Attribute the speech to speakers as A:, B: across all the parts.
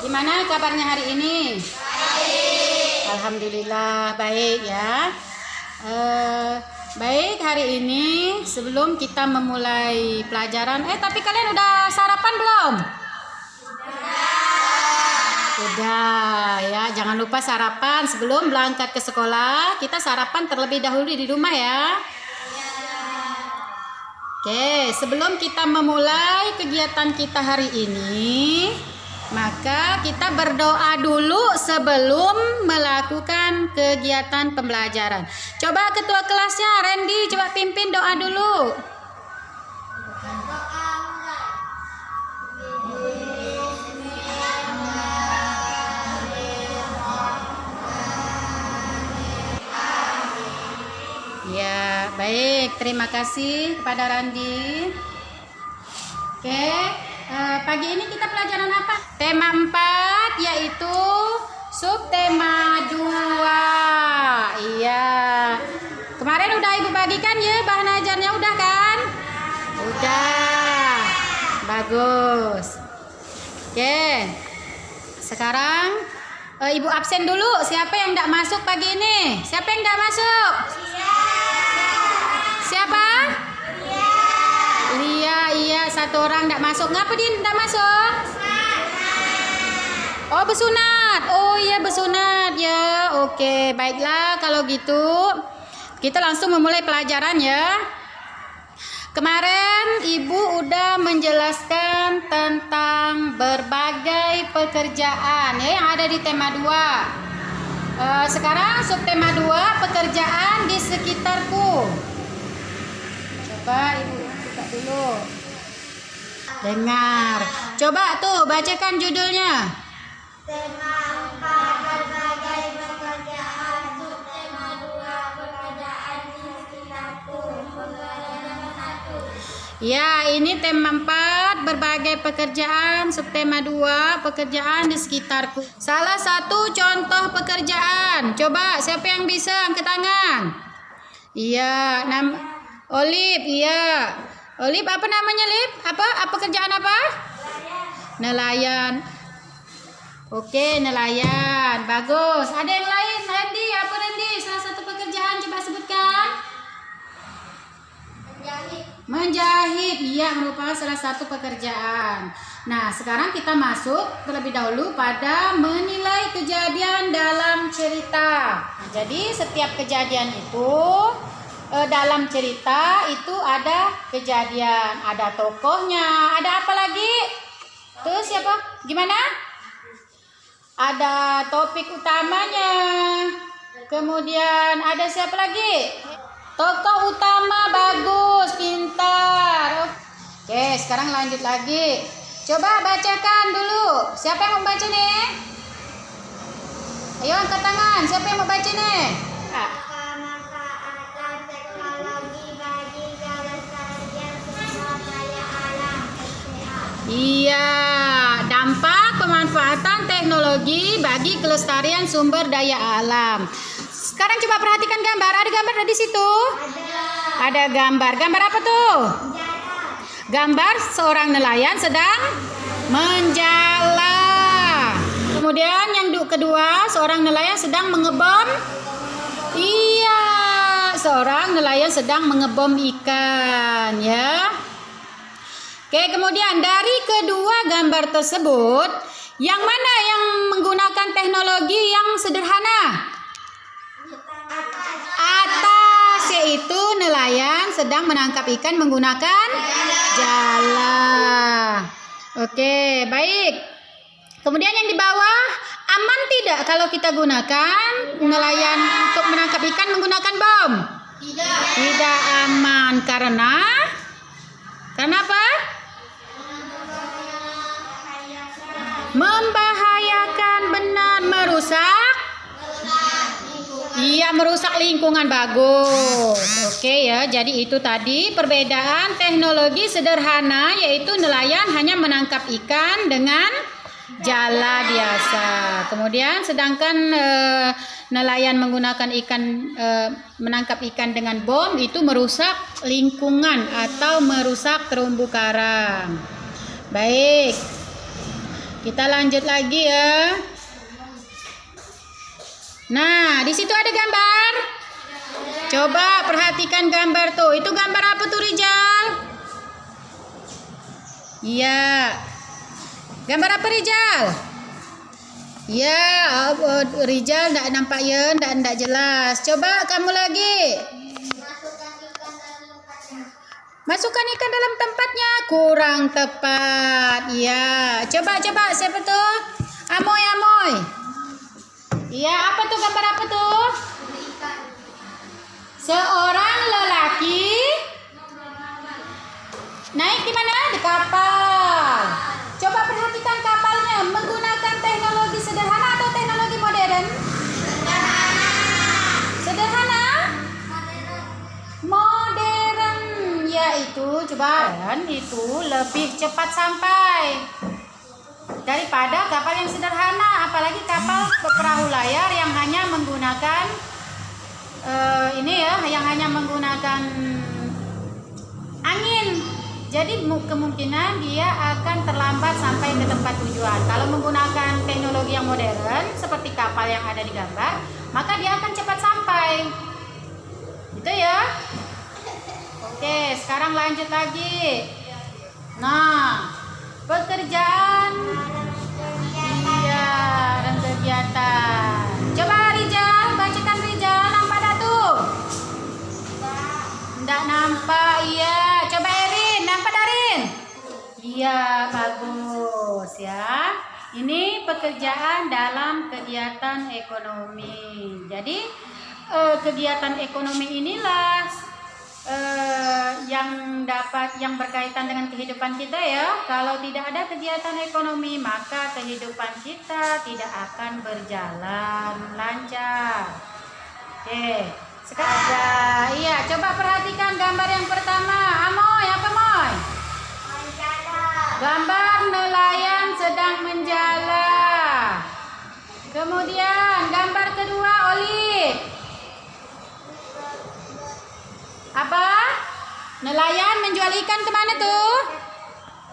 A: Gimana kabarnya hari ini? Baik. Alhamdulillah baik ya. Baik, hari ini sebelum kita memulai pelajaran, tapi kalian udah sarapan belum? Udah ya, jangan lupa sarapan sebelum berangkat ke sekolah. Kita sarapan terlebih dahulu di rumah ya. Oke, sebelum kita memulai kegiatan kita hari ini, maka kita berdoa dulu sebelum melakukan kegiatan pembelajaran. Coba ketua kelasnya Randy, coba pimpin doa dulu. Ya, baik. Terima kasih kepada Randy. Oke, pagi ini kita pelajaran apa? Tema 4 yaitu subtema 2. Iya. Kemarin udah Ibu bagikan ya bahan ajarnya, udah kan? Udah. Bagus. Oke. Sekarang Ibu absen dulu. Siapa yang enggak masuk pagi ini? Siapa yang enggak masuk? Siapa? Iya, satu orang enggak masuk. Ngapa dia enggak masuk? Oh, bersunat. Oh iya, bersunat ya. Oke, baiklah kalau gitu. Kita langsung memulai pelajaran ya. Kemarin Ibu udah menjelaskan tentang berbagai pekerjaan ya yang ada di tema 2. Sekarang subtema 2, pekerjaan di sekitarku. Coba Ibu buka dulu. Dengar. Coba tuh bacakan judulnya.
B: Tema 4 berbagai pekerjaan, subtema 2 pekerjaan di sekitarku. Pembelajaran 1.
A: Ya, ini tema 4 berbagai pekerjaan, subtema 2 pekerjaan di sekitarku. Salah satu contoh pekerjaan. Coba siapa yang bisa angkat tangan? Iya, Olip, iya. Olip, apa namanya, Lip? Apa pekerjaan apa? Nelayan. Oke, nelayan. Bagus. Ada yang lain? Randy, apa Randy? Salah satu pekerjaan coba sebutkan. Menjahit. Iya, merupakan salah satu pekerjaan. Nah, sekarang kita masuk terlebih dahulu pada menilai kejadian dalam cerita. Nah, jadi setiap kejadian itu dalam cerita itu ada kejadian, ada tokohnya, ada apa lagi? Tuh siapa? Gimana? Ada topik utamanya. Kemudian ada siapa lagi? Tokoh utama, bagus, pintar. Oke, sekarang lanjut lagi. Coba bacakan dulu. Siapa yang mau baca nih? Ayo angkat tangan. Siapa yang mau baca nih?
B: Pemanfaatan teknologi bagi kelestarian sumber daya alam (SDA).
A: Iya, dampak pemanfaatan teknologi bagi kelestarian sumber daya alam. Sekarang coba perhatikan gambar. Ada gambar di situ? Ada gambar. Gambar apa tuh? Gambar seorang nelayan sedang menjala. Kemudian yang kedua, seorang nelayan sedang mengebom. Iya, seorang nelayan sedang mengebom ikan ya. Oke, kemudian dari kedua gambar tersebut, yang mana yang menggunakan teknologi yang sederhana? Atas, yaitu nelayan sedang menangkap ikan menggunakan jala. Oke, baik. Kemudian yang di bawah, aman tidak kalau kita gunakan nelayan untuk menangkap ikan menggunakan bom? Tidak aman. Karena apa? Membahayakan, benar. Merusak? Iya, merusak lingkungan. Bagus. Oke ya, jadi itu tadi perbedaan teknologi sederhana, yaitu nelayan hanya menangkap ikan dengan jala biasa. Kemudian sedangkan nelayan menggunakan menangkap ikan dengan bom itu merusak lingkungan atau merusak terumbu karang. Baik. Kita lanjut lagi ya. Nah, di situ ada gambar. Coba perhatikan gambar tuh. Itu gambar apa tuh, Rijal? Iya. Gambar apa, Rijal? Ya, Rijal enggak nampak ya, enggak jelas. Coba kamu lagi. Masukkan ikan dalam tempatnya. Kurang tepat. Ya, coba siapa tuh? Amoy. Iya, apa tuh, gambar apa tuh? Seorang lelaki naik di mana? Di kapal. Coba perhatikan kapalnya menggunakan teknologi sederhana atau teknologi modern? Sederhana? Modern. Yaitu coba itu lebih cepat sampai daripada kapal yang sederhana, apalagi kapal perahu layar yang hanya menggunakan yang hanya menggunakan angin. Jadi kemungkinan dia akan terlambat sampai ke tempat tujuan. Kalau menggunakan teknologi yang modern seperti kapal yang ada di gambar, maka dia akan cepat sampai. Gitu ya. Oke, sekarang lanjut lagi. Nah, pekerjaan dan kegiatan. Coba Rijal, bacakan Rijal, nampak tak tuh? Enggak nampak, iya. Coba Erin, nampak Darin? Iya, bagus ya. Ini pekerjaan dalam kegiatan ekonomi. Jadi kegiatan ekonomi inilah yang berkaitan dengan kehidupan kita ya. Kalau tidak ada kegiatan ekonomi, maka kehidupan kita tidak akan berjalan lancar. Oke, sekarang iya, coba perhatikan gambar yang pertama. Amoy, apa Moy? Gambar nelayan sedang menjala. Kemudian gambar kedua, Oli. Apa? Nelayan menjual ikan kemana tuh?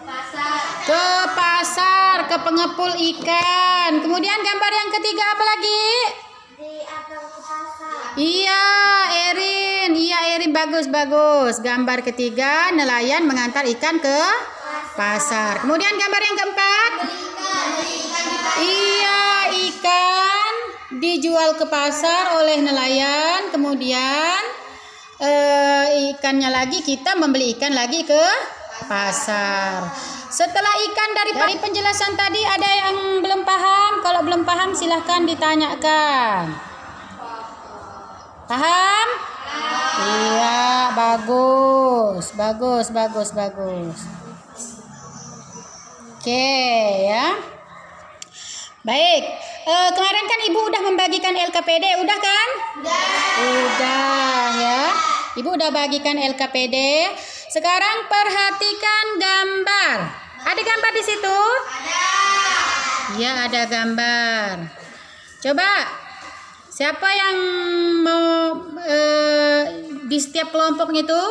B: Pasar.
A: Ke pasar, ke pengepul ikan. Kemudian gambar yang ketiga apa lagi?
B: Di atau ke pasar.
A: Iya, Erin, bagus. Gambar ketiga, nelayan mengantar ikan ke pasar. Kemudian gambar yang keempat? Iya, ikan dijual ke pasar oleh nelayan. Kemudian ikannya lagi, kita membeli ikan lagi ke pasar. Setelah ikan dari penjelasan tadi, ada yang belum paham? Kalau belum paham silahkan ditanyakan. Paham? Iya, bagus. Oke ya. Baik, kemarin kan Ibu udah membagikan LKPD, udah kan? Udah ya. Ibu udah bagikan LKPD. Sekarang perhatikan gambar. Ada gambar di situ?
B: Ada.
A: Iya, ada gambar. Coba, siapa yang mau di setiap kelompok itu?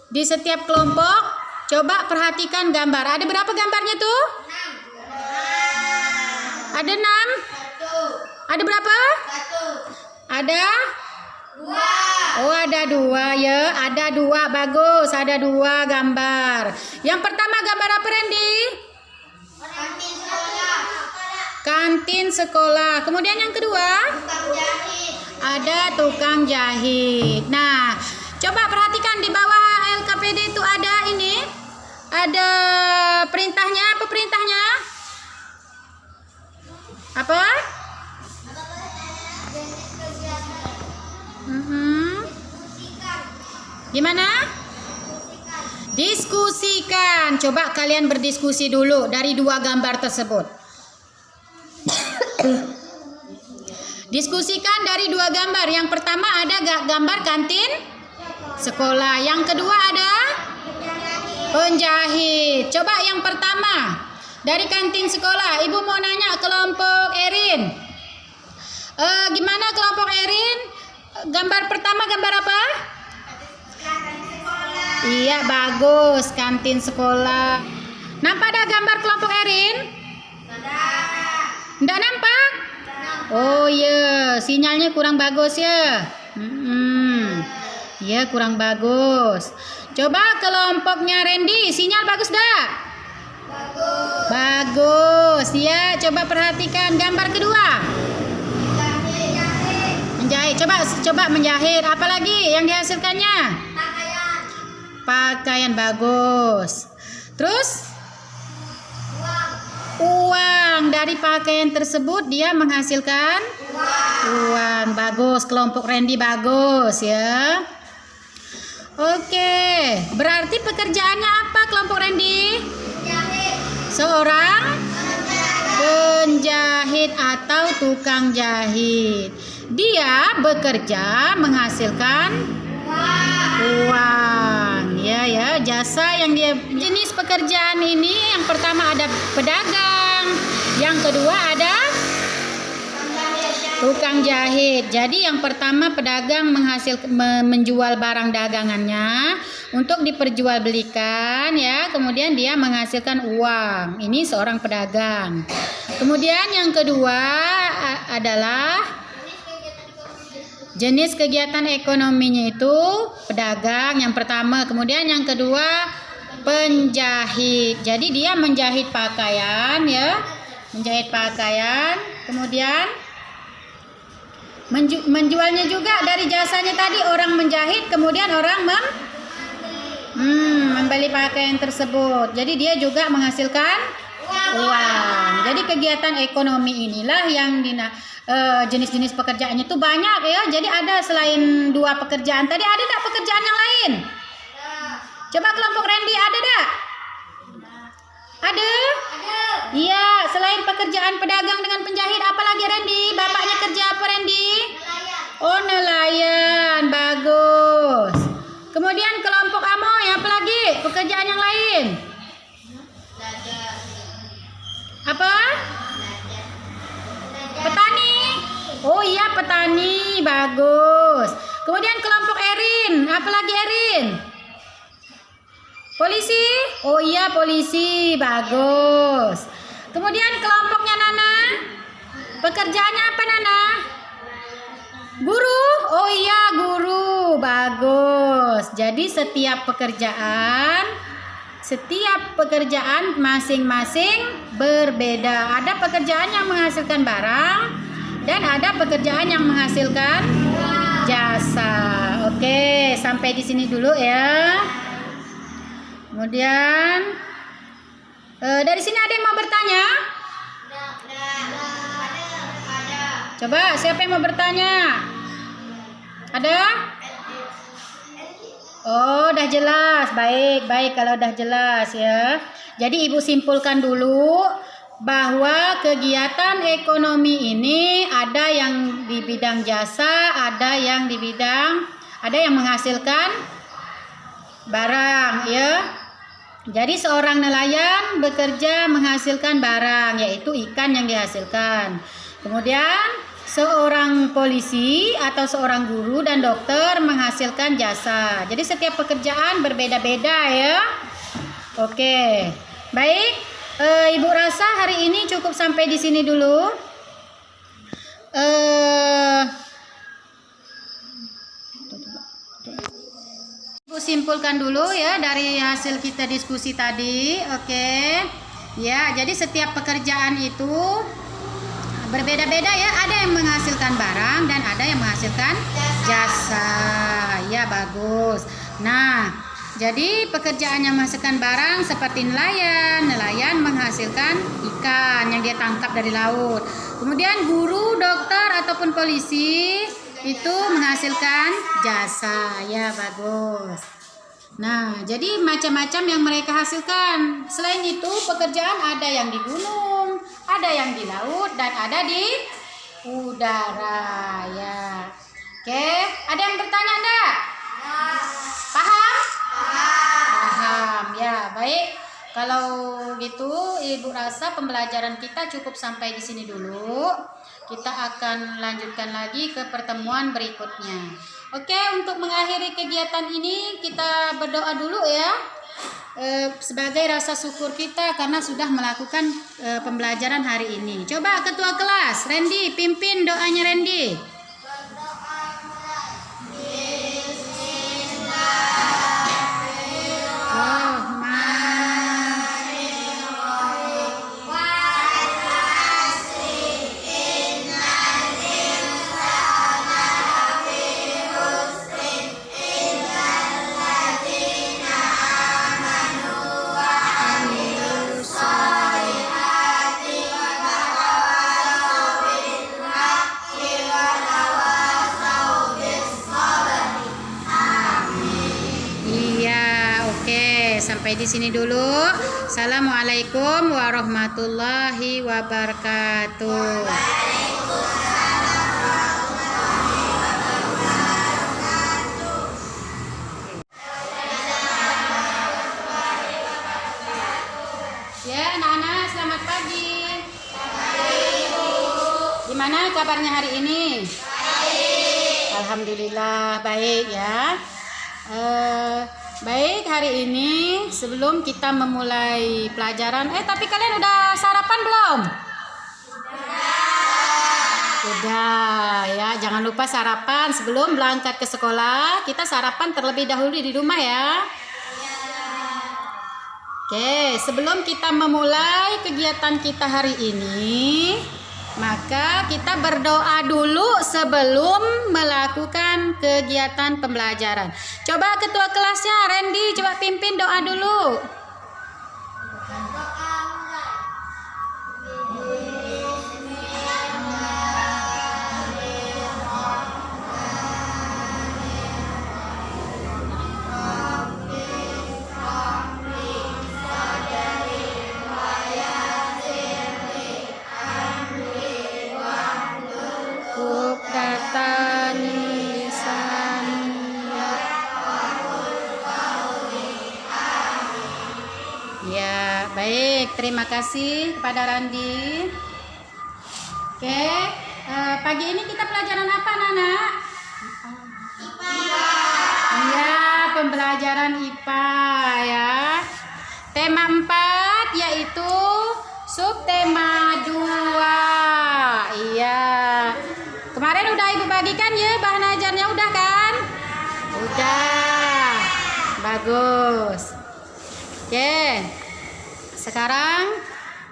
A: Di setiap kelompok, coba perhatikan gambar. Ada berapa gambarnya tuh? 6. Ada 6? 1. Ada berapa? 1. Ada? 2. Oh, ada 2 ya. Ada 2, bagus. Ada 2 gambar. Yang pertama gambar apa, Randy?
B: Kantin sekolah.
A: Kantin sekolah. Kemudian yang kedua?
B: Tukang jahit.
A: Ada tukang jahit. Nah, coba perhatikan di bawah LKPD itu ada ini. Ada perintahnya. Apa perintahnya? Apa? Gimana? Diskusikan. Coba kalian berdiskusi dulu dari 2 gambar tersebut. Diskusikan dari 2 gambar. Yang pertama ada gambar kantin sekolah. Yang kedua ada penjahit. Coba yang pertama dari kantin sekolah. Ibu mau nanya kelompok Erin. Gimana kelompok Erin? Gambar pertama gambar apa? Iya, bagus, kantin sekolah. Nampak ada gambar kelompok Erin? Nggak nampak? Oh iya, sinyalnya kurang bagus ya. Ya, kurang bagus. Coba kelompoknya Randy, sinyal bagus dah? Bagus. Ya, coba perhatikan gambar kedua. Menjahit. Coba menjahit. Apalagi yang dihasilkannya? Pakaian bagus. Terus? Uang. Dari pakaian tersebut dia menghasilkan uang. Bagus. Kelompok Randy bagus ya. Oke. Berarti pekerjaannya apa kelompok Randy? Seorang penjahit atau tukang jahit. Dia bekerja menghasilkan uang. Ya, jasa yang dia jenis pekerjaan ini yang pertama ada pedagang, yang kedua ada tukang jahit. Jadi yang pertama pedagang menjual barang dagangannya untuk diperjualbelikan ya, kemudian dia menghasilkan uang. Ini seorang pedagang. Kemudian yang kedua adalah jenis kegiatan ekonominya itu pedagang yang pertama, kemudian yang kedua penjahit. Jadi dia menjahit pakaian ya, menjahit pakaian, kemudian menjualnya juga dari jasanya tadi, orang menjahit kemudian orang membeli pakaian tersebut. Jadi dia juga menghasilkan uang. Jadi kegiatan ekonomi inilah yang jenis-jenis pekerjaannya itu banyak ya. Jadi ada selain 2 pekerjaan tadi, ada tak pekerjaan yang lain? Coba kelompok Randy ada tak? Ada? Iya, selain pekerjaan pedagang dengan penjahit, apa lagi Randy? Bapaknya kerja apa Randy? Oh, nelayan. Bagus. Kemudian kelompok Amoy, apa lagi? Pekerjaan yang lain? Apa? Petani. Oh iya, petani. Bagus. Kemudian kelompok Erin, apa lagi Erin? Polisi. Oh iya, polisi. Bagus. Kemudian kelompoknya Nana, pekerjaannya apa Nana? Guru. Oh iya, guru. Bagus. Jadi setiap pekerjaan masing-masing berbeda. Ada pekerjaan yang menghasilkan barang dan ada pekerjaan yang menghasilkan jasa. Oke, sampai di sini dulu ya. Kemudian dari sini ada yang mau bertanya? Coba siapa yang mau bertanya? Ada? Oh, udah jelas. Baik kalau udah jelas ya. Jadi Ibu simpulkan dulu bahwa kegiatan ekonomi ini ada yang di bidang jasa, ada yang menghasilkan barang ya. Jadi seorang nelayan bekerja menghasilkan barang, yaitu ikan yang dihasilkan. Kemudian seorang polisi atau seorang guru dan dokter menghasilkan jasa. Jadi setiap pekerjaan berbeda-beda ya. Oke. Baik, Ibu rasa hari ini cukup sampai di sini dulu. Ibu simpulkan dulu ya dari hasil kita diskusi tadi. Oke. Ya, jadi setiap pekerjaan itu berbeda-beda ya. Ada yang menghasilkan barang dan ada yang menghasilkan jasa. Ya, bagus. Nah, jadi pekerjaan yang menghasilkan barang seperti nelayan menghasilkan ikan yang dia tangkap dari laut. Kemudian guru, dokter ataupun polisi itu menghasilkan jasa. Ya, bagus. Nah, jadi macam-macam yang mereka hasilkan. Selain itu, pekerjaan ada yang di gunung, ada yang di laut, dan ada di udara. Ya. Oke, ada yang bertanya enggak? Paham? Paham. Ya, baik. Kalau gitu, Ibu rasa pembelajaran kita cukup sampai di sini dulu. Kita akan lanjutkan lagi ke pertemuan berikutnya. Oke, untuk mengakhiri kegiatan ini kita berdoa dulu ya. sebagai rasa syukur kita karena sudah melakukan pembelajaran hari ini. Coba ketua kelas Randy pimpin doanya Randy. Sampai di sini dulu. Assalamualaikum warahmatullahi wabarakatuh. Ya, anak-anak selamat pagi. Gimana kabarnya hari ini? Baik. Alhamdulillah baik ya. Baik, hari ini sebelum kita memulai pelajaran, tapi kalian udah sarapan belum? Udah ya, jangan lupa sarapan sebelum berangkat ke sekolah. Kita sarapan terlebih dahulu di rumah ya. Oke, sebelum kita memulai kegiatan kita hari ini, maka kita berdoa dulu sebelum melakukan kegiatan pembelajaran. Coba ketua kelasnya Randy, coba pimpin doa dulu. Ya, baik. Terima kasih kepada Randi. Oke, pagi ini kita pelajaran apa, Nana? IPA. Iya, pembelajaran IPA ya. Tema 4 yaitu subtema 2. Iya. Kemarin udah Ibu bagikan ya bahan ajarnya, udah kan? Udah. Bagus. Oke, sekarang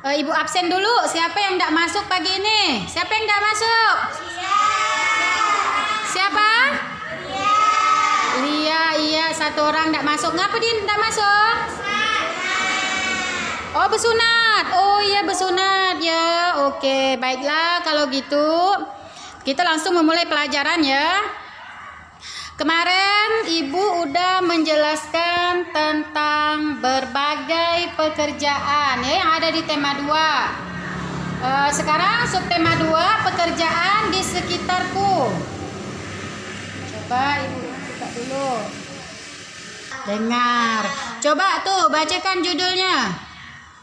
A: Ibu absen dulu. Siapa yang tidak masuk pagi ini? Siapa yang tidak masuk? Siapa? Iya, satu orang tidak masuk. Ngapa dia tidak masuk? Oh, bersunat. Oh iya, bersunat ya. Oke, baiklah kalau gitu. Kita langsung memulai pelajaran ya. Kemarin Ibu udah menjelaskan tentang berbagai pekerjaan ya yang ada di tema 2. Sekarang subtema 2 pekerjaan di sekitarku. Coba Ibu buka dulu. Dengar. Coba tuh bacakan judulnya.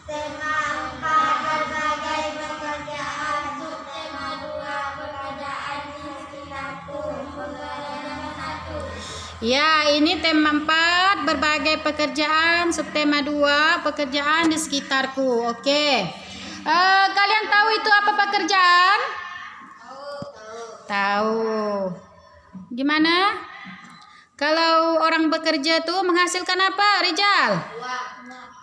B: Tema 4 berbagai pekerjaan. Subtema 2 pekerjaan di sekitarku.
A: Ya, ini tema 4 berbagai pekerjaan, subtema 2 pekerjaan di sekitarku. Oke. Kalian tahu itu apa pekerjaan? Tahu. Gimana? Kalau orang bekerja tuh menghasilkan apa, Rizal?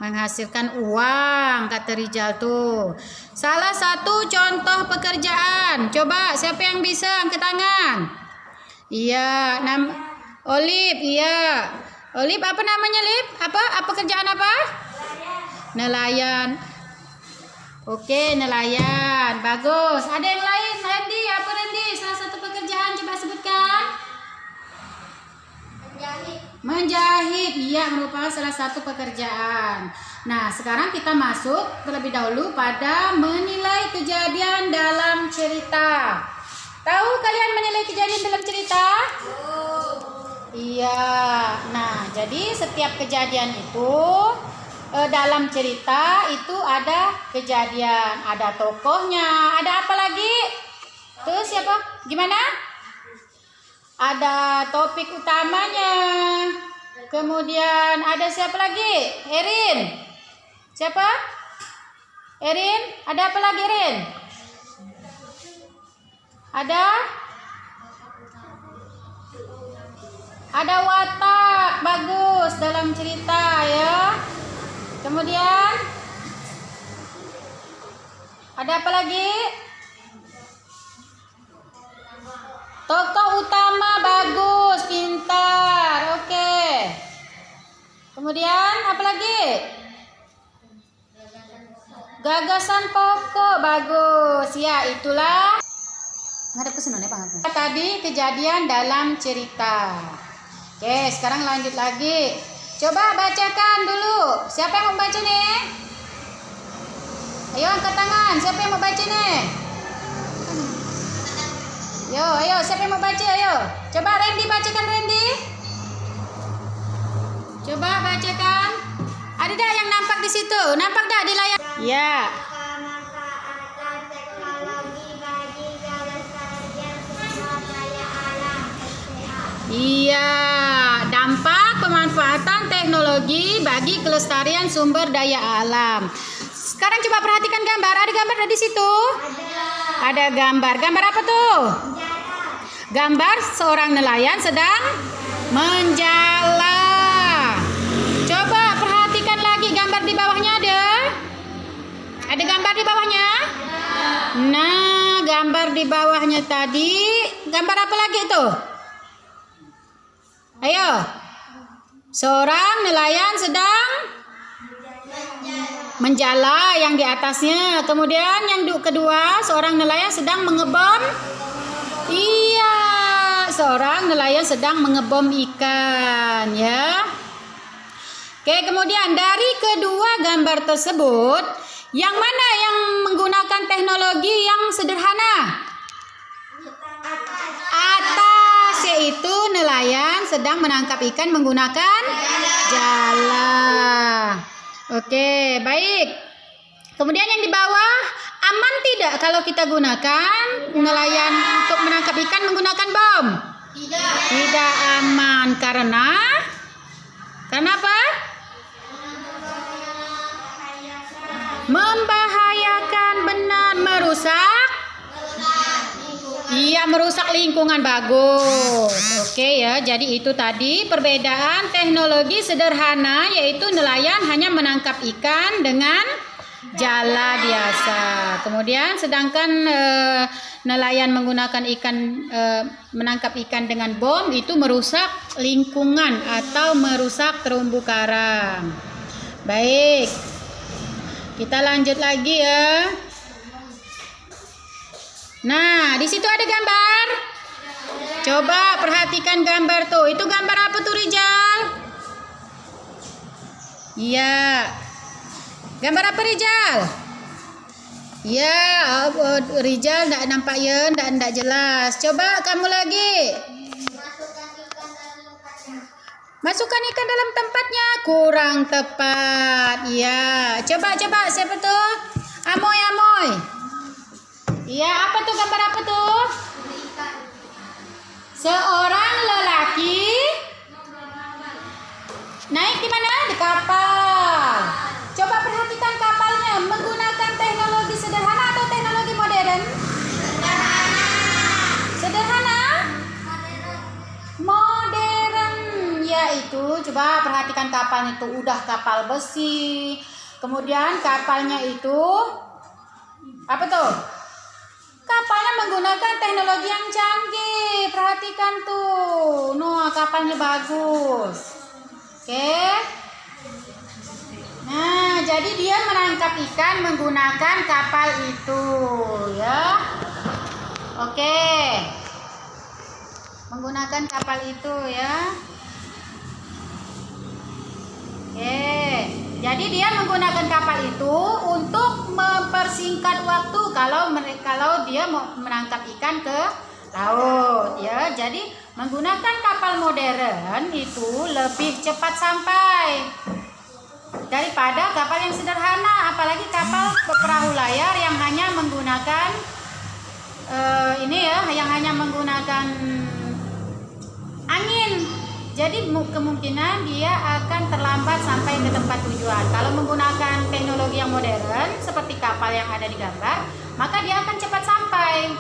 A: Menghasilkan uang, kata Rizal tuh. Salah satu contoh pekerjaan. Coba siapa yang bisa angkat tangan? Iya, Olip, iya. Olip apa namanya, Lip? Apa pekerjaan apa? Nelayan. Oke, nelayan. Bagus. Ada yang lain, Randy? Apa Randy? Salah satu pekerjaan coba sebutkan. Menjahit. Iya, merupakan salah satu pekerjaan. Nah, sekarang kita masuk terlebih dahulu pada menilai kejadian dalam cerita. Tahu kalian menilai kejadian dalam cerita? Iya. Nah, jadi setiap kejadian itu dalam cerita itu ada kejadian, ada tokohnya, ada apa lagi? Tuh siapa? Gimana? Ada topik utamanya. Kemudian ada siapa lagi? Erin. Siapa? Erin. Ada apa lagi, Erin? Ada watak. Bagus dalam cerita ya. Kemudian ada apa lagi? Tokoh utama. Bagus, pintar. Oke. Kemudian apa lagi? Gagasan pokok. Bagus. Ya, itulah. Ngadep ke sana, Pak. Tadi kejadian dalam cerita. Oke, sekarang lanjut lagi. Coba bacakan dulu. Siapa yang mau baca nih? Ayo angkat tangan. Siapa yang mau baca nih? Ayo, siapa yang mau baca? Ayo. Coba Randy bacakan, Randy. Coba bacakan. Ada dah yang nampak di situ? Nampak dah di layar? Ya.
B: Pemanfaatan teknologi bagi kelestarian sumber daya alam (SDA).
A: Iya, dampak pemanfaatan teknologi bagi kelestarian sumber daya alam. Sekarang coba perhatikan gambar. Ada gambar di situ? Ada gambar. Gambar apa tuh? Gambar seorang nelayan sedang menjala. Coba perhatikan lagi gambar di bawahnya ada? Ada gambar di bawahnya? Nah, gambar di bawahnya tadi. Gambar apa lagi itu? Ayo. Seorang nelayan sedang menjala yang di atasnya. Kemudian yang kedua, seorang nelayan sedang mengebom. Iya, seorang nelayan sedang mengebom ikan ya. Oke, kemudian dari kedua gambar tersebut, yang mana yang menggunakan teknologi yang sederhana? Atas, yaitu nelayan sedang menangkap ikan menggunakan jala. Oke, baik. Kemudian yang di bawah, aman tidak kalau kita gunakan nelayan untuk menangkap ikan menggunakan bom? Tidak aman. Karena apa? Membahayakan, benar. Merusak? Iya, merusak lingkungan. Bagus. Oke ya, jadi itu tadi perbedaan teknologi sederhana, yaitu nelayan hanya menangkap ikan dengan jala biasa. Kemudian sedangkan nelayan menggunakan menangkap ikan dengan bom itu merusak lingkungan atau merusak terumbu karang. Baik. Kita lanjut lagi ya. Nah, di situ ada gambar. Coba perhatikan gambar tuh. Itu gambar apa tuh, Rijal? Iya. Gambar apa, Rijal? Ya, Rijal enggak nampak ya, enggak jelas. Coba kamu lagi. Masukkan ikan dalam tempatnya. Kurang tepat. Iya. Coba siapa tuh? Amoy. Iya, apa tuh, gambar apa tuh? Seorang lelaki naik di mana? Di kapal. Coba perhatikan kapalnya menggunakan teknologi sederhana atau teknologi modern? Sederhana? Modern. Yaitu, coba perhatikan kapalnya itu udah kapal besi. Kemudian kapalnya itu apa tuh? Kapalnya menggunakan teknologi yang canggih. Perhatikan tuh. Nah, kapalnya bagus. Oke. Nah, jadi dia menangkap ikan menggunakan kapal itu, ya. Oke. Menggunakan kapal itu, ya. Oke. Jadi dia menggunakan kapal itu untuk mempersingkat waktu kalau dia mau menangkap ikan ke laut, ya. Jadi menggunakan kapal modern itu lebih cepat sampai daripada kapal yang sederhana, apalagi kapal perahu layar yang hanya menggunakan yang hanya menggunakan angin. Jadi kemungkinan dia akan terlambat sampai ke tempat tujuan. Kalau menggunakan teknologi yang modern seperti kapal yang ada di gambar, maka dia akan cepat sampai.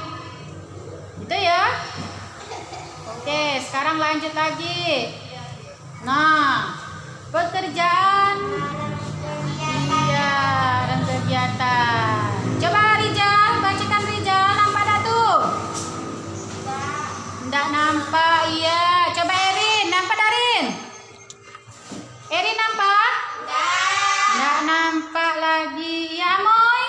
A: Gitu ya. Oke, sekarang lanjut lagi. Nah, pekerjaan iya dan kegiatan. Coba Rizal, bacakan Rizal, nampak tak tuh? Enggak nampak, iya. Coba Erin, nampak Darin? Erin nampak? Enggak nampak lagi. Iya, Moy?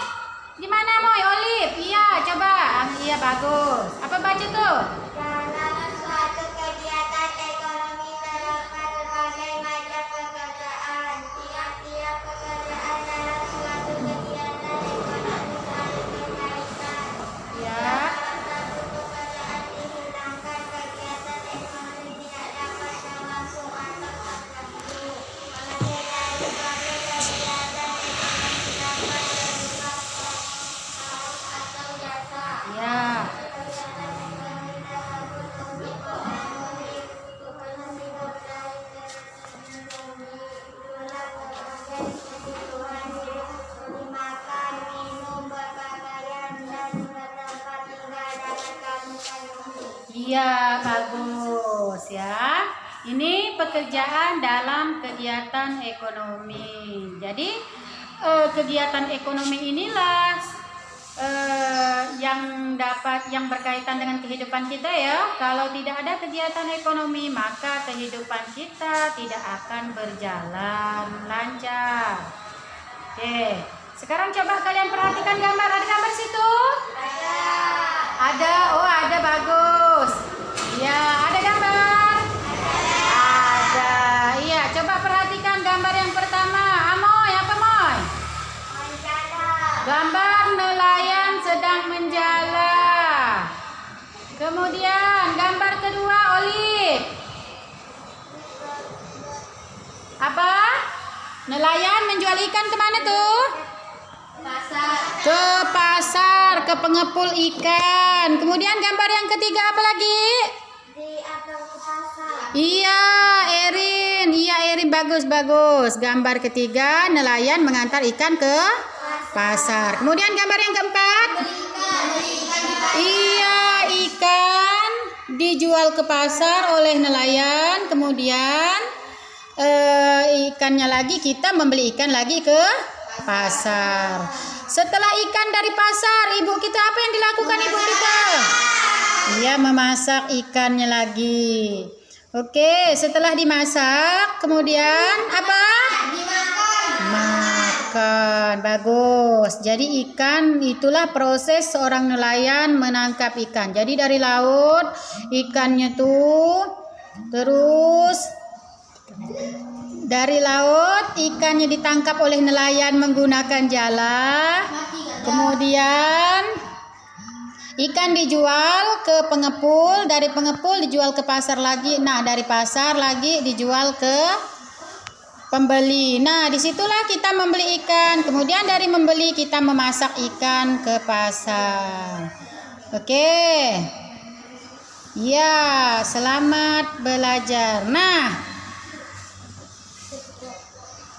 A: Gimana Moy? Olive? Iya, coba. Iya, bagus. Apa baca tuh?
B: Dalam suatu kegiatan ekonomi terdapat berbagai macam pekerjaan. Tiap-tiap pekerjaan dalam suatu kegiatan ekonomi saling berkaitan.
A: Ya.
B: Salah satu pekerjaan dihilangkan, kegiatan ekonomi tidak dapat berlangsung atau terganggu. Maka dari suatu kegiatan ekonomi dapat berupa kaos atau jasa.
A: Ya.
B: Kegiatan ekonomi tersebut untuk memenuhi kebutuhan hidup dari ekonomi, itulah berbagai kebutuhan hidup seperti makan, minum, berpakaian, dan bertempat tinggal dapat kami penuhi.
A: Iya, bagus ya. Ini pekerjaan dalam kegiatan ekonomi. Jadi kegiatan ekonomi inilah yang berkaitan dengan kehidupan kita ya. Kalau tidak ada kegiatan ekonomi, maka kehidupan kita tidak akan berjalan lancar. Oke, sekarang coba kalian perhatikan gambar. Ada gambar situ? Ada. Oh, ada, bagus. Ya, ada gambar? Ada. Iya, coba perhatikan gambar yang pertama. Amoy, apa Moy? Gambar nelayan sedang menjala. Kemudian gambar kedua, Olive. Apa? Nelayan menjual ikan kemana tuh? Ke pasar, ke pengepul ikan. Kemudian gambar yang ketiga apa lagi?
B: Di atau ke pasar.
A: Iya, Erin. Iya, Erin, bagus. Gambar ketiga, nelayan mengantar ikan ke pasar. Kemudian gambar yang keempat? Iya, ikan dijual ke pasar oleh nelayan. Kemudian ikannya lagi, kita membeli ikan lagi ke pasar. Setelah ikan dari pasar, ibu kita apa yang dilakukan ibu kita? Iya, memasak ikannya lagi. Oke, setelah dimasak, kemudian apa? Makan. Bagus. Jadi ikan itulah proses seorang nelayan menangkap ikan. Jadi dari laut ikannya tuh terus dari laut ikannya ditangkap oleh nelayan menggunakan jala. Kemudian ikan dijual ke pengepul, dari pengepul dijual ke pasar lagi. Nah, dari pasar lagi dijual ke pembeli. Nah, disitulah kita membeli ikan. Kemudian dari membeli kita memasak ikan ke pasar. Oke. Ya, selamat belajar. Nah,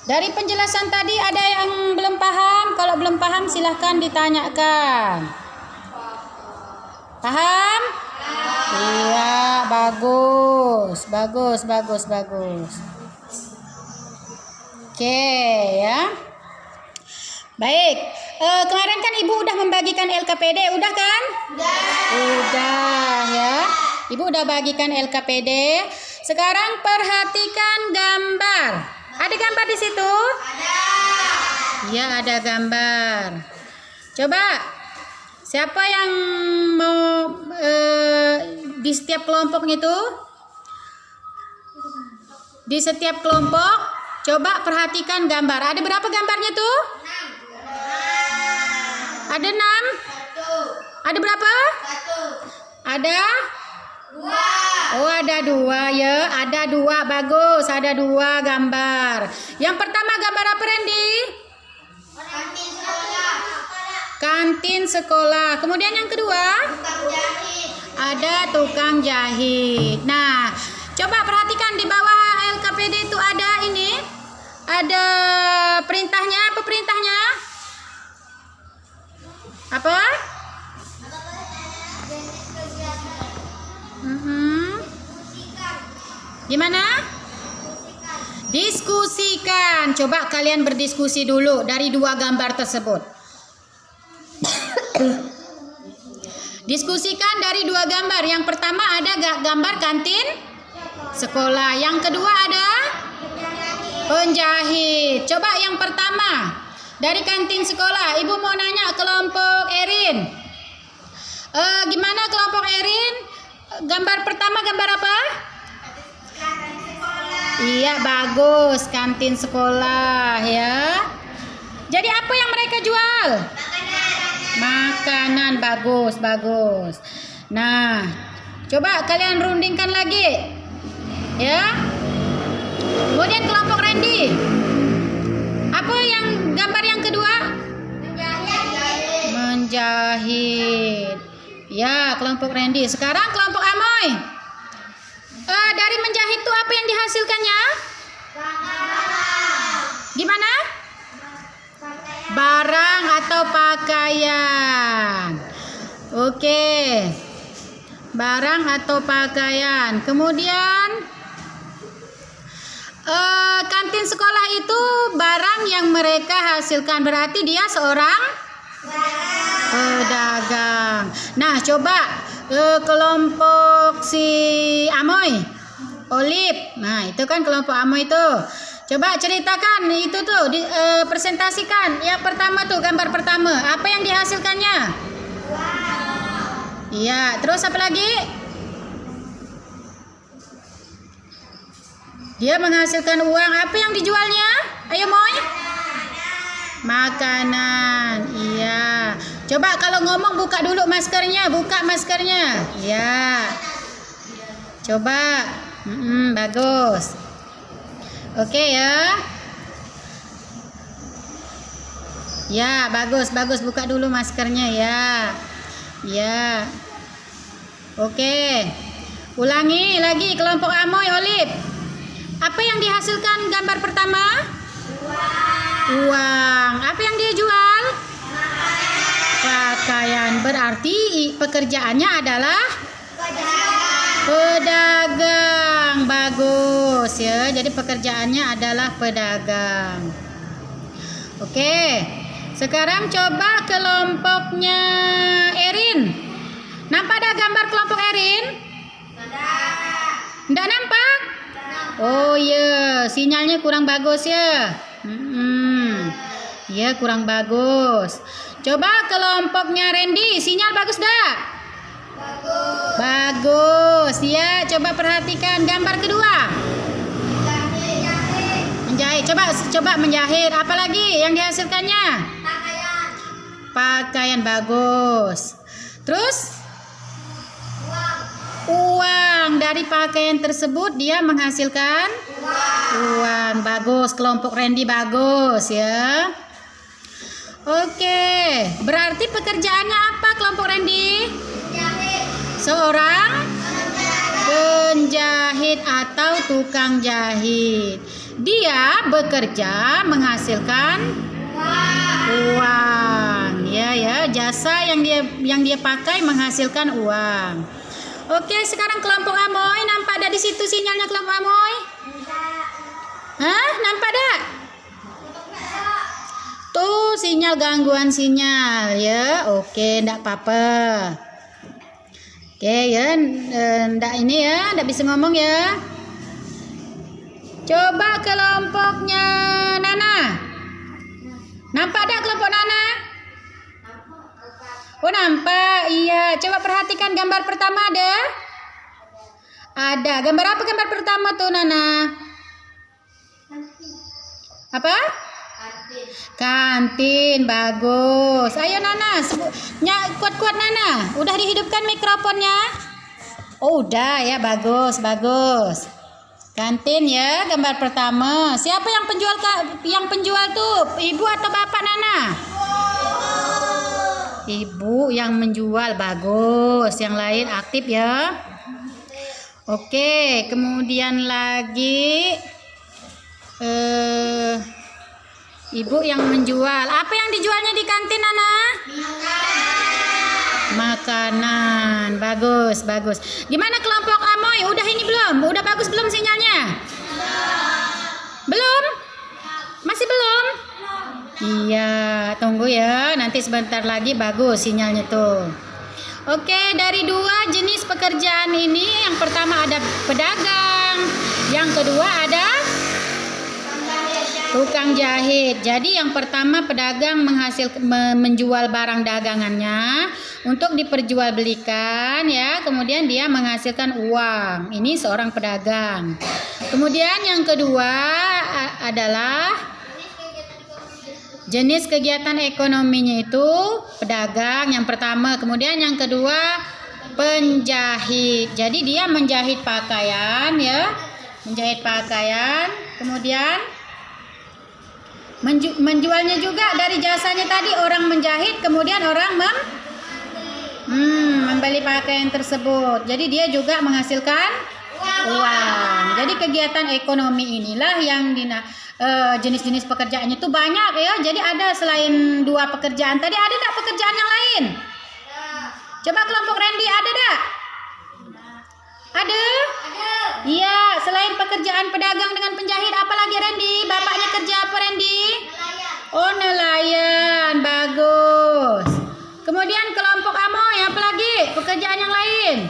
A: dari penjelasan tadi ada yang belum paham? Kalau belum paham silahkan ditanyakan. Paham? Iya, bagus. Oke ya. Baik. Kemarin kan Ibu udah membagikan LKPD, udah kan? Udah ya. Ibu udah bagikan LKPD. Sekarang perhatikan gambar. Ada gambar di situ? Ada. Iya, ada gambar. Coba siapa yang mau di setiap kelompok itu? Di setiap kelompok coba perhatikan gambar. Ada berapa gambarnya tuh? 6. Ada 6? 1. Ada berapa? 1. Ada? 2. Oh, ada 2 ya. Ada 2, bagus. Ada 2 gambar. Yang pertama gambar apa, Randy?
B: Kantin sekolah.
A: Kantin sekolah. Kemudian yang kedua?
B: Tukang jahit.
A: Ada tukang jahit. Nah, Coba perhatikan di bawah LKPD itu ada ini. Ada perintahnya. Apa perintahnya? Apa? Gimana? Diskusikan. Coba kalian berdiskusi dulu dari dua gambar tersebut. Diskusikan dari dua gambar. Yang pertama ada gambar kantin sekolah. Yang kedua ada penjahit. Coba yang pertama dari kantin sekolah. Ibu mau nanya kelompok Erin. Gimana kelompok Erin? Gambar pertama gambar apa? Iya, bagus, kantin sekolah ya. Jadi apa yang mereka jual? Makanan, bagus, bagus. Nah, coba kalian rundingkan lagi. Ya. Kemudian kelompok Randy. Apa yang gambar yang kedua? Menjahit. Ya, kelompok Randy. Sekarang kelompok Amoy. Dari menjahit itu apa yang dihasilkannya? Gimana? Barang atau pakaian. Oke. Barang atau pakaian. Kemudian kantin sekolah itu barang yang mereka hasilkan. Berarti dia seorang pedagang. Nah, coba kelompok si Amoy, Olip. Nah, itu kan kelompok Amoy itu. Coba ceritakan itu tuh, presentasikan. Yang pertama tuh, gambar pertama. Apa yang dihasilkannya? Iya, terus apa lagi? Dia menghasilkan uang. Apa yang dijualnya? Ayo, Moy. Makanan. Iya. Coba kalau ngomong buka dulu maskernya. Buka maskernya. Iya. Coba. Bagus. Oke ya. Ya, bagus, bagus. Buka dulu maskernya ya. Ya. Oke. Ulangi lagi kelompok Amoy, Olip. Apa yang dihasilkan gambar pertama? Uang. Apa yang dia jual? Pakaian. Berarti pekerjaannya adalah pedagang. Bagus ya. Jadi pekerjaannya adalah pedagang. Oke. Sekarang coba kelompoknya Erin. Nampak ada gambar kelompok Erin? Enggak nampak? Oh iya, sinyalnya kurang bagus ya. Ya, kurang bagus. Coba kelompoknya Randy, sinyal bagus dah? Bagus. Bagus. Ya, coba perhatikan gambar kedua. Menjahit. Coba menjahit. Apalagi yang dihasilkannya? Pakaian, bagus. Terus? Uang. Dari pakaian tersebut dia menghasilkan uang. Bagus. Kelompok Randy bagus ya. Oke. Berarti pekerjaannya apa kelompok Randy? Seorang penjahit atau tukang jahit. Dia bekerja menghasilkan uang. Ya, jasa yang dia pakai menghasilkan uang. Oke, sekarang kelompok Amoy, nampak ada di situ sinyalnya kelompok Amoy? Hah? Nampak tak? Tuh sinyal, gangguan sinyal ya. Oke, enggak apa-apa. Oke ya, enggak ini ya, enggak bisa ngomong ya. Coba kelompoknya Nana. Nampak tak kelompok Nana? Oh, nampak. Iya, coba perhatikan gambar pertama ada? Ada. Gambar apa gambar pertama tuh, Nana? Apa? Kantin, bagus. Ayo Nana, kuat-kuat Nana. Udah dihidupkan mikrofonnya? Oh, udah ya, bagus, bagus. Kantin ya, gambar pertama. Siapa yang penjual tuh? Ibu atau bapak Nana? Ibu yang menjual, bagus. Yang lain aktif ya. Oke, kemudian lagi ibu yang menjual. Apa yang dijualnya di kantin, Nana? Makanan. Bagus, bagus. Gimana kelompok Amoy? Udah ini belum? Udah bagus belum sinyalnya? Belum? Masih belum? Iya, tunggu ya. Nanti sebentar lagi bagus sinyalnya tuh. Oke, dari 2 jenis pekerjaan ini, yang pertama ada pedagang, yang kedua ada tukang jahit. Jadi yang pertama pedagang menjual barang dagangannya untuk diperjualbelikan ya, kemudian dia menghasilkan uang. Ini seorang pedagang. Kemudian yang kedua adalah jenis kegiatan ekonominya itu pedagang yang pertama, kemudian yang kedua penjahit. Jadi dia menjahit pakaian ya, menjahit pakaian, kemudian menjualnya juga dari jasanya tadi, orang menjahit kemudian orang membeli pakaian tersebut. Jadi dia juga menghasilkan uang. Jadi kegiatan ekonomi inilah yang jenis-jenis pekerjaannya itu banyak ya. Jadi ada selain 2 pekerjaan tadi, ada tak pekerjaan yang lain? Coba kelompok Randy, ada tak? Ada? Iya, selain pekerjaan pedagang dengan penjahit, apa lagi Randy? Bapaknya kerja apa Randy? Oh, nelayan. Bagus. Kemudian kelompok Amoy, apa lagi? Pekerjaan yang lain?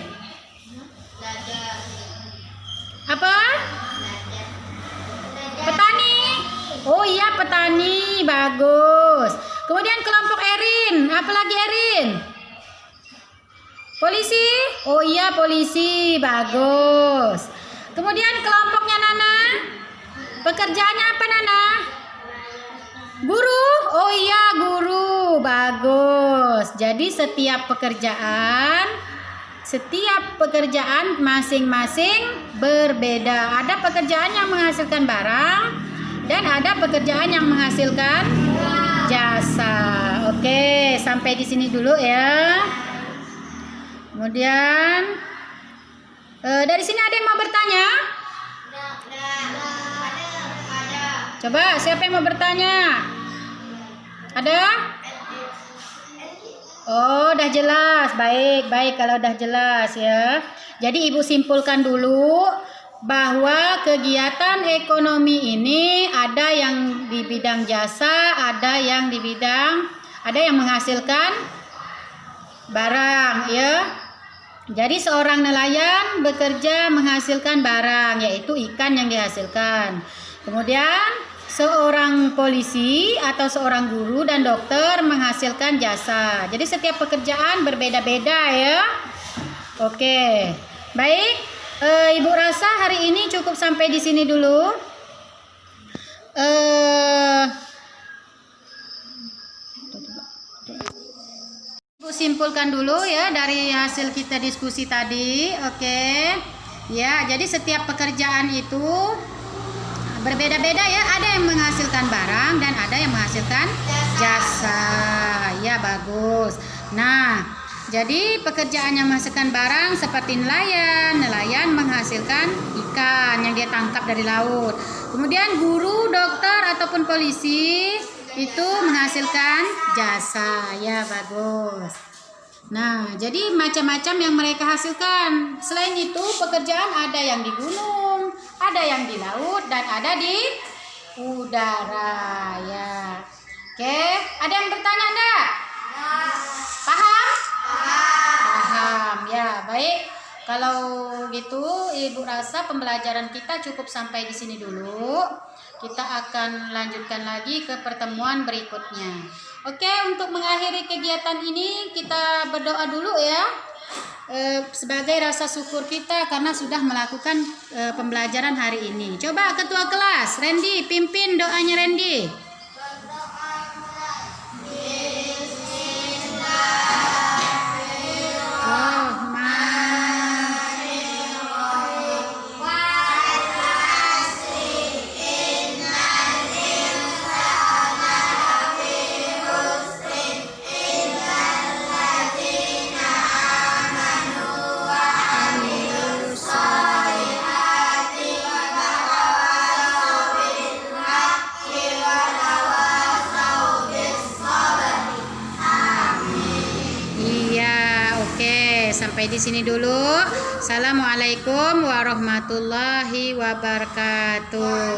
A: Apa? Petani. Oh iya, petani. Bagus. Kemudian kelompok Erin, apa lagi Erin? Polisi. Oh iya, polisi. Bagus. Kemudian kelompoknya Nana, pekerjaannya apa Nana? Guru. Oh iya, guru. Bagus. Jadi setiap pekerjaan masing-masing berbeda. Ada pekerjaan yang menghasilkan barang dan ada pekerjaan yang menghasilkan jasa. Oke, sampai di sini dulu ya. Kemudian dari sini ada yang mau bertanya? Coba siapa yang mau bertanya? Ada? Oh, udah jelas. Baik kalau udah jelas ya. Jadi Ibu simpulkan dulu bahwa kegiatan ekonomi ini ada yang di bidang jasa, ada yang menghasilkan barang ya. Jadi seorang nelayan bekerja menghasilkan barang, yaitu ikan yang dihasilkan. Kemudian seorang polisi atau seorang guru dan dokter menghasilkan jasa. Jadi setiap pekerjaan berbeda-beda ya. Oke, baik. Ibu rasa hari ini cukup sampai di sini dulu. Ibu simpulkan dulu ya dari hasil kita diskusi tadi. Oke. Ya, jadi setiap pekerjaan itu berbeda-beda ya, ada yang menghasilkan barang dan ada yang menghasilkan jasa. Ya, bagus. Nah, jadi pekerjaan yang menghasilkan barang seperti nelayan menghasilkan ikan yang dia tangkap dari laut. Kemudian guru, dokter ataupun polisi itu menghasilkan jasa. Ya, bagus. Nah, jadi macam-macam yang mereka hasilkan. Selain itu, pekerjaan ada yang di gunung, ada yang di laut, dan ada di udara. Ya, oke. Ada yang bertanya enggak? Paham? Paham. Ya, baik. Kalau gitu, Ibu rasa pembelajaran kita cukup sampai di sini dulu. Kita akan lanjutkan lagi ke pertemuan berikutnya. Oke, untuk mengakhiri kegiatan ini kita berdoa dulu ya, sebagai rasa syukur kita karena sudah melakukan pembelajaran hari ini. Coba ketua kelas Randy pimpin doanya Randy.
B: Salam
A: sampai di sini dulu. Assalamualaikum warahmatullahi wabarakatuh.